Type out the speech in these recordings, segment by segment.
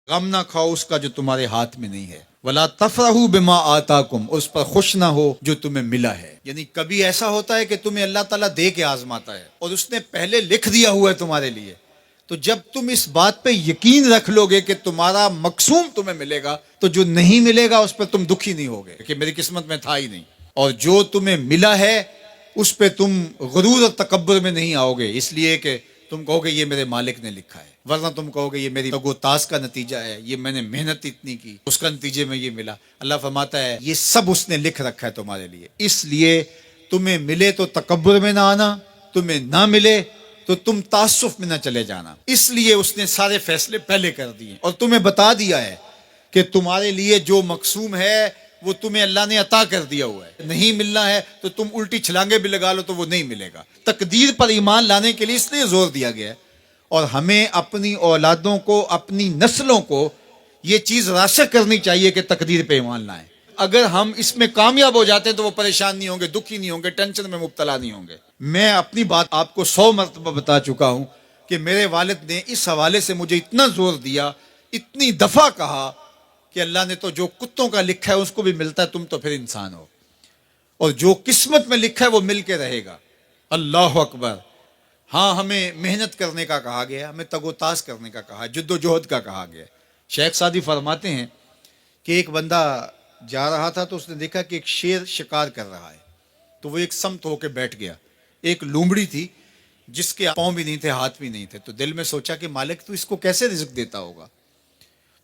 غم نہ کھاؤ اس کا جو تمہارے ہاتھ میں نہیں ہے، ولا تفرحوا بما آتاکم، اس پر خوش نہ ہو جو تمہیں ملا ہے۔ یعنی کبھی ایسا ہوتا ہے کہ تمہیں اللہ تعالیٰ دے کے آزماتا ہے اور اس نے پہلے لکھ دیا ہوا ہے تمہارے لیے، تو جب تم اس بات پہ یقین رکھ لو گے کہ تمہارا مقصوم تمہیں ملے گا، تو جو نہیں ملے گا اس پہ تم دکھی نہیں ہوگے کہ میری قسمت میں تھا ہی نہیں، اور جو تمہیں ملا ہے اس پہ تم غرور اور تکبر میں نہیں آؤ گے، اس لیے کہ تم کہو گے یہ میرے مالک نے لکھا ہے، ورنہ تم کہو گے یہ میری تگ و تاز کا نتیجہ ہے، یہ میں نے محنت اتنی کی اس کا نتیجے میں یہ ملا۔ اللہ فرماتا ہے یہ سب اس نے لکھ رکھا ہے تمہارے لیے، اس لیے تمہیں ملے تو تکبر میں نہ آنا، تمہیں نہ ملے تو تم تعصف میں نہ چلے جانا، اس لیے اس نے سارے فیصلے پہلے کر دیے اور تمہیں بتا دیا ہے کہ تمہارے لیے جو مقسوم ہے وہ تمہیں اللہ نے عطا کر دیا ہوا ہے، نہیں ملنا ہے تو تم الٹی چھلانگے بھی لگا لو تو وہ نہیں ملے گا۔ تقدیر پر ایمان لانے کے لیے اس لیے زور دیا گیا ہے، اور ہمیں اپنی اولادوں کو، اپنی نسلوں کو یہ چیز راسخ کرنی چاہیے کہ تقدیر پہ ایمان لائیں۔ اگر ہم اس میں کامیاب ہو جاتے ہیں تو وہ پریشان نہیں ہوں گے، دکھی نہیں ہوں گے، ٹینشن میں مبتلا نہیں ہوں گے۔ میں اپنی بات آپ کو 100 مرتبہ بتا چکا ہوں کہ میرے والد نے اس حوالے سے مجھے اتنا زور دیا، اتنی دفعہ کہا کہ اللہ نے تو جو کتوں کا لکھا ہے اس کو بھی ملتا ہے، تم تو پھر انسان ہو، اور جو قسمت میں لکھا ہے وہ مل کے رہے گا۔ اللہ اکبر۔ ہاں، ہمیں محنت کرنے کا کہا گیا، ہمیں تگ و تاز کرنے کا کہا، جد و جہد کا کہا گیا۔ شیخ سعدی فرماتے ہیں کہ ایک بندہ جا رہا تھا تو اس نے دیکھا کہ ایک شیر شکار کر رہا ہے، تو وہ ایک سمت ہو کے بیٹھ گیا۔ ایک لومڑی تھی جس کے پاؤں بھی نہیں تھے، ہاتھ بھی نہیں تھے، تو دل میں سوچا کہ مالک تو اس کو کیسے رزق دیتا ہوگا۔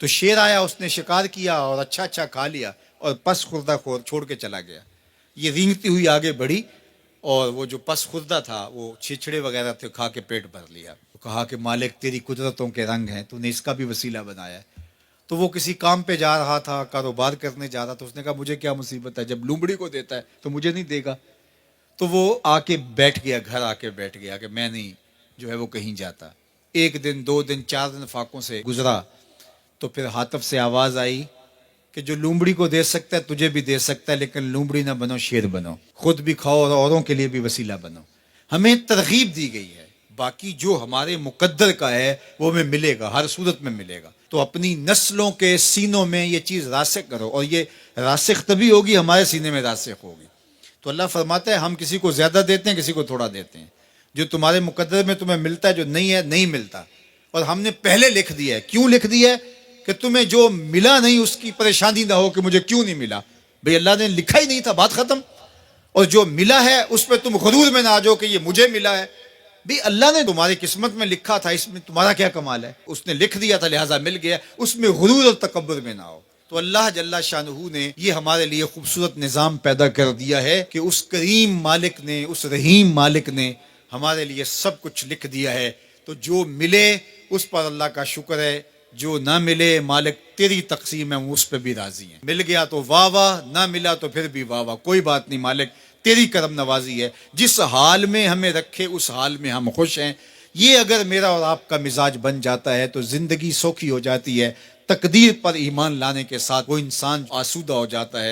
تو شیر آیا، اس نے شکار کیا اور اچھا اچھا کھا لیا اور پس خوردہ چھوڑ کے چلا گیا۔ یہ رینگتی ہوئی آگے بڑھی اور وہ جو پس خوردہ تھا وہ چھچڑے وغیرہ تھے، کھا کے پیٹ بھر لیا۔ کہا کہ مالک تیری قدرتوں کے رنگ ہیں، تو نے اس کا بھی وسیلہ بنایا ہے۔ تو وہ کسی کام پہ جا رہا تھا، کاروبار کرنے جا رہا تھا، اس نے کہا مجھے کیا مصیبت ہے، جب لومڑی کو دیتا ہے تو مجھے نہیں دے گا۔ تو وہ آ کے بیٹھ گیا، گھر آ کے بیٹھ گیا کہ میں نہیں جو ہے وہ کہیں جاتا۔ ایک دن، 2 دن، 4 دن فاقوں سے گزرا، تو پھر ہاتف سے آواز آئی کہ جو لومڑی کو دے سکتا ہے تجھے بھی دے سکتا ہے، لیکن لومڑی نہ بنو، شیر بنو، خود بھی کھاؤ اور اوروں کے لیے بھی وسیلہ بنو۔ ہمیں ترغیب دی گئی ہے، باقی جو ہمارے مقدر کا ہے وہ ہمیں ملے گا، ہر صورت میں ملے گا۔ تو اپنی نسلوں کے سینوں میں یہ چیز راسخ کرو، اور یہ راسخ تبھی ہوگی ہمارے سینے میں راسخ ہوگی۔ تو اللہ فرماتا ہے ہم کسی کو زیادہ دیتے ہیں، کسی کو تھوڑا دیتے ہیں، جو تمہارے مقدر میں تمہیں ملتا ہے، جو نہیں ہے نہیں ملتا، اور ہم نے پہلے لکھ دیا ہے۔ کیوں لکھ دیا ہے؟ کہ تمہیں جو ملا نہیں اس کی پریشانی نہ ہو کہ مجھے کیوں نہیں ملا، بھئی اللہ نے لکھا ہی نہیں تھا، بات ختم۔ اور جو ملا ہے اس پہ تم غرور میں نہ آ جاؤ کہ یہ مجھے ملا ہے، بھی اللہ نے تمہاری قسمت میں لکھا تھا، اس میں تمہارا کیا کمال ہے، اس نے لکھ دیا تھا لہٰذا مل گیا، اس میں غرور اور تکبر میں نہ آؤ۔ تو اللہ جل شانہ نے یہ ہمارے لیے خوبصورت نظام پیدا کر دیا ہے کہ اس کریم مالک نے، اس رحیم مالک نے ہمارے لیے سب کچھ لکھ دیا ہے۔ تو جو ملے اس پر اللہ کا شکر ہے، جو نہ ملے مالک تیری تقسیم ہے، ہم اس پہ بھی راضی ہیں۔ مل گیا تو واہ واہ، نہ ملا تو پھر بھی واہ واہ، کوئی بات نہیں، مالک تیری کرم نوازی ہے، جس حال میں ہمیں رکھے اس حال میں ہم خوش ہیں۔ یہ اگر میرا اور آپ کا مزاج بن جاتا ہے تو زندگی سوکھی ہو جاتی ہے۔ تقدیر پر ایمان لانے کے ساتھ وہ انسان آسودہ ہو جاتا ہے۔